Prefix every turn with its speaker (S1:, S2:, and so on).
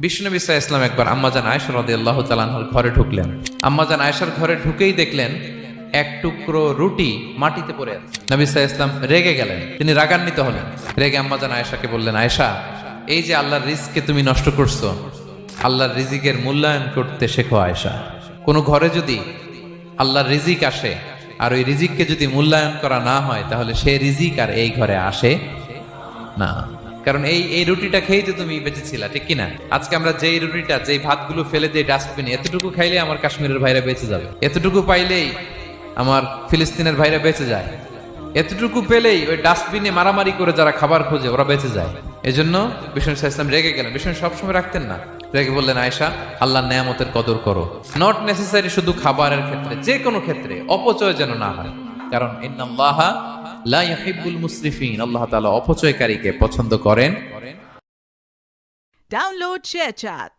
S1: বিশ্বনবী সাল্লাল্লাহু আলাইহি ওয়াসাল্লাম একবার আম্মাজান আয়েশা রাদিয়াল্লাহু তাআলা আনহার ঘরে ঢুকলেন। আম্মাজান আয়েশার ঘরে ঢুকেই দেখলেন এক টুকরো রুটি মাটিতে পড়ে আছে। নবী সাল্লাল্লাহু আলাইহি ওয়াসাল্লাম রেগে গেলেন, তিনি রাগান্বিত হলেন। রেগে আম্মাজান আয়েশাকে বললেন, আয়েশা, এই যে আল্লাহর রিজকে তুমি নষ্ট করছো, আল্লাহর রিজিকের মূল্যায়ন করতে শেখো আয়েশা। কোনো ঘরে যদি আল্লাহর রিজিক আসে আর ওই রিজিককে যদি মূল্যায়ন করা না হয়, তাহলে সেই রিজিক আর এই ঘরে আসে না। কারণ এই রুটিটা খেয়েই তো তুমি বেঁচেছিলা, ঠিক কিনা? আজকে আমরা যেই রুটিটা, যেই ভাতগুলো ফেলে দিই ডাস্টবিনে, এতটুকু খাইলে আমার কাশ্মীরের ভাইরা বেঁচে যাবে, এতটুকু পাইলেই আমার ফিলিস্তিনের ভাইরা বেঁচে যায়, এতটুকু পেলেই ওই ডাস্টবিনে মারামারি করে যারা খাবার খোঁজে ওরা বেঁচে যায়। এজন্য বিষ্ণু সাল্লাল্লাহু আলাইহি ওয়াসাল্লাম রেগে গেলেন। বিষ্ণু সবসময় রাখতেন না, রেগে বললেন, আয়েশা, আল্লাহর নেয়ামতের কদর করো। নট নেসেসারি শুধু খাবারের ক্ষেত্রে, যে কোনো ক্ষেত্রে অপচয় যেন না হয়। কারণ ইন্নাল্লাহা লা ইউহিব্বুল মুসরিফিন, আল্লাহ তাআলা অপচয়কারীকে পছন্দ করেন।
S2: Download ShareChat.